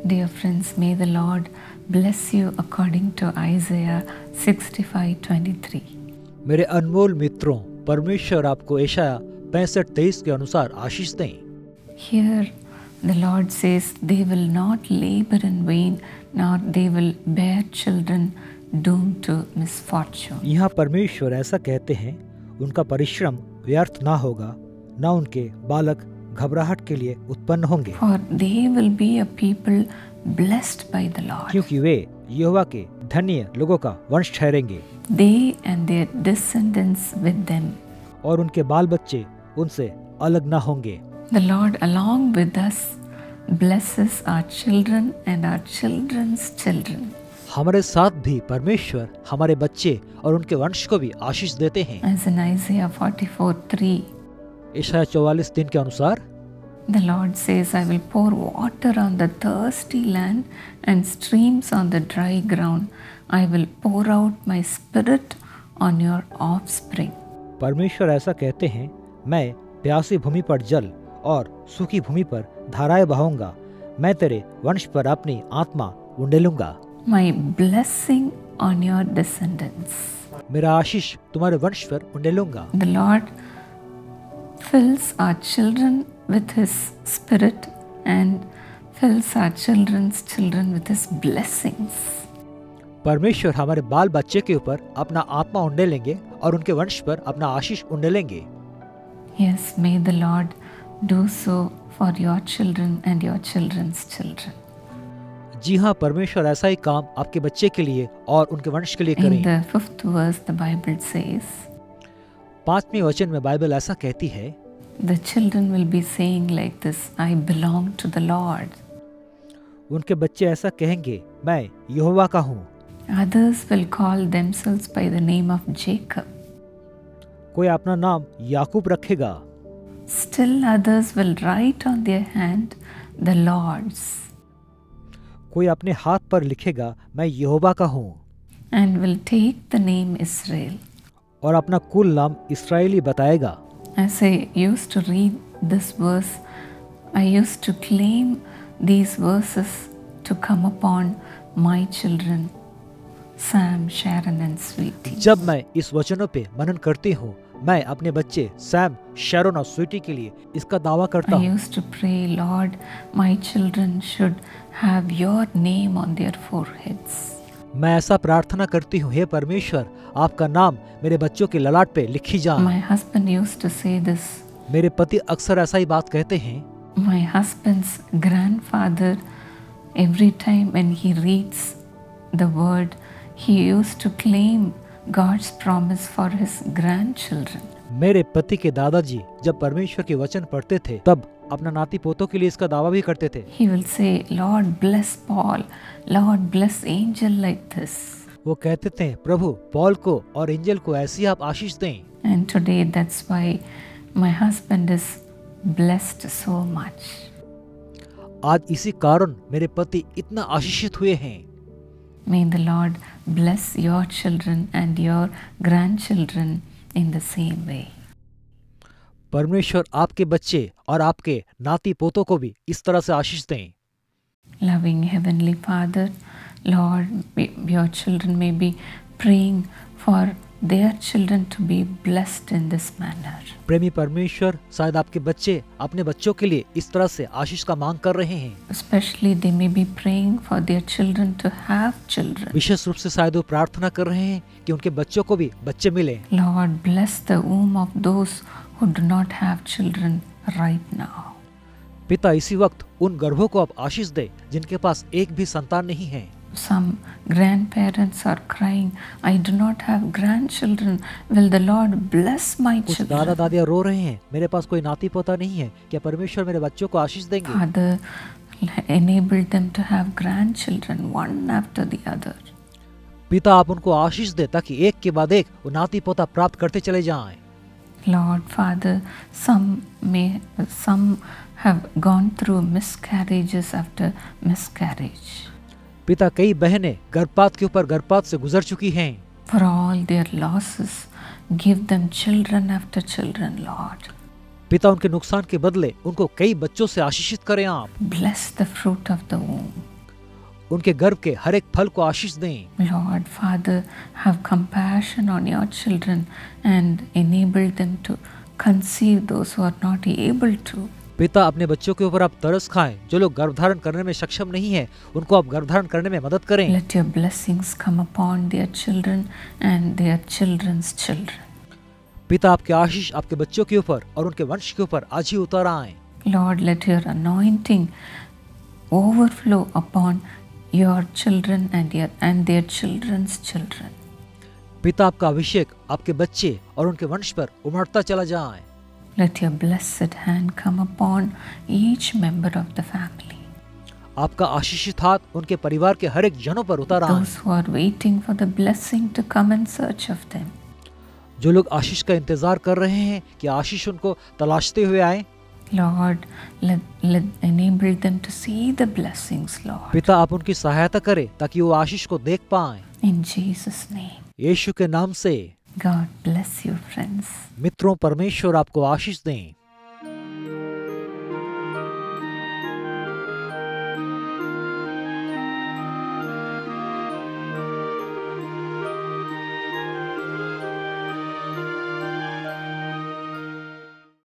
Dear friends, may the Lord bless you according to Isaiah 65:23. मेरे अनमोल मित्रों, परमेश्वर आपको यशाया 65:23 के अनुसार आशीष दें। Here the Lord says, they will not labor in vain, nor they will bear children doomed to misfortune. यहाँ परमेश्वर ऐसा कहते हैं, उनका परिश्रम व्यर्थ ना होगा, ना उनके बालक घबराहट के लिए उत्पन्न होंगे। For they will be a people blessed by the Lord. क्योंकि वे यहोवा के धन्य लोगों का वंश ठहरेंगे। They and their descendants with them. और उनके बाल बच्चे उनसे अलग ना होंगे। The Lord along with us blesses our children and our children's children. हमारे साथ भी परमेश्वर हमारे बच्चे और उनके वंश को भी आशीष देते हैं। As in Isaiah 44:3. यशाया 44:3 के अनुसार The Lord says, I will pour water on the thirsty land and streams on the dry ground. I will pour out my spirit on your offspring. परमेश्वर ऐसा कहते हैं, मैं प्यासी भूमि पर जल और सूखी भूमि पर धाराएं बहाऊंगा। मैं तेरे वंश पर अपनी आत्मा उंडेलूंगा। My blessing on your descendants. मेरा आशीष तुम्हारे वंश पर उंडेलूंगा। The Lord fills our children with His Spirit and fills our children's children with His blessings. परमेश्वर हमारे बाल बच्चे के ऊपर अपना आत्मा उंडेलेंगे और उनके वंश पर अपना आशीष उंडेलेंगे। Yes, may the Lord do so for your children and your children's children. जी हाँ, परमेश्वर ऐसा ही काम आपके बच्चे के लिए और उनके वंश के लिए करें। In the 5th verse, the Bible says, 5वें वचन में बाइबल ऐसा कहती है, the children will be saying like this, I belong to the Lord. उनके बच्चे ऐसा कहेंगे, मैं यहोवा का हूँ। Others will call themselves by the name of Jacob. कोई अपना नाम याकूब रखेगा। Still others will write on their hand, the Lord's. कोई अपने हाथ पर लिखेगा, मैं यहोवा का हूँ। And will take the name Israel. और अपना कुल नाम इस्राएली बताएगा। As I used to read this verse, I used to claim these verses to come upon my children, Sam, Sharon and Sweetie. जब मैं इस वचनों पे मनन करती हूँ, मैं अपने बच्चे सैम, शैरोन और स्वीटी के लिए इसका दावा करता I हूँ। used to pray, Lord, my children should have your name on their foreheads. मैं ऐसा प्रार्थना करती हूँ, हे परमेश्वर, आपका नाम मेरे बच्चों के ललाट पे लिखी जाए। My husband used to say this. मेरे पति अक्सर ऐसा ही बात कहते हैं। My husband's grandfather, every time when he reads the word, he used to claim God's promise for his grandchildren. मेरे पति के दादाजी जब परमेश्वर के वचन पढ़ते थे, तब अपना नाती पोतों के लिए इसका दावा भी करते थे। He will say, Lord bless Paul, Lord bless Angel like this. वो कहते थे, प्रभु पॉल को और एंजल को ऐसी आप आशीष दें। And today that's why my husband is blessed so much. आज इसी कारण मेरे पति इतना आशीषित हुए हैं। May the Lord bless your children and your grandchildren in the same way. परमेश्वर आपके बच्चे और आपके नाती पोतों को भी इस तरह से आशीष दें। Loving Heavenly Father, Lord, your children may be praying for their children to be blessed in this manner. प्रेमी परमेश्वर, शायद आपके बच्चे अपने बच्चों के लिए इस तरह से आशीष का मांग कर रहे हैं। Especially they may be praying for their children to have children. विशेष रूप से शायद वो प्रार्थना कर रहे हैं कि उनके बच्चों को भी बच्चे मिले। Lord, bless the womb of those who do not have children right now. पिता इसी वक्त उन गर्भों को आप आशीष दे जिनके पास एक भी संतान नहीं है। Some grandparents are crying, I do not have grandchildren. Will the Lord bless my कुछ children? दादा दादियाँ रो रहे हैं, मेरे पास कोई नाती पोता नहीं है, क्या परमेश्वर मेरे बच्चों को आशीष देंगे? Father, enable them to have grandchildren one after the other. पिता आप उनको आशीष दे ताकि एक के बाद एक वो नाती पोता प्राप्त करते चले जाएं। Lord, Father, some have gone through miscarriages after miscarriage. पिता कई बहनें गर्भपात के ऊपर गर्भपात से गुजर चुकी हैं। For all their losses, give them children after children, Lord. पिता उनके नुकसान के बदले उनको कई बच्चों से आशीषित करें आप। Bless the fruit of the womb. उनके गर्भ के हर एक फल को आशीष दें। Lord, Father, have compassion on your children and enable them to conceive those who are not able to. पिता, अपने बच्चों के ऊपर आप तरस खाएं। जो लोग गर्भधारण करने में सक्षम नहीं हैं, उनको आप गर्भधारण करने में मदद करें। Let your blessings come upon their children and their children's children. पिता, आपके आशीष आपके बच्चों के ऊपर और उनके वंश के ऊपर आज ही उतर आए। Lord, let your anointing overflow upon your children and their children's children. पिता, आपका अभिषेक आपके बच्चे और उनके वंश पर उमड़ता चला जाए। Let your blessed hand come upon each member of the family. आपका आशीषित हाथ उनके परिवार के हर एक जनों पर उतर आए। Those who are waiting for the blessing to come in search of them. जो लोग आशीष का इंतजार कर रहे हैं कि आशीष उनको तलाशते हुए आए, Lord, let enable them to see the blessings, Lord. पिता, आप उनकी सहायता करें ताकि वो आशीष को देख पाएं। In Jesus' name. यीशु के नाम से। God bless you, friends. मित्रों, परमेश्वर आपको आशीष दें।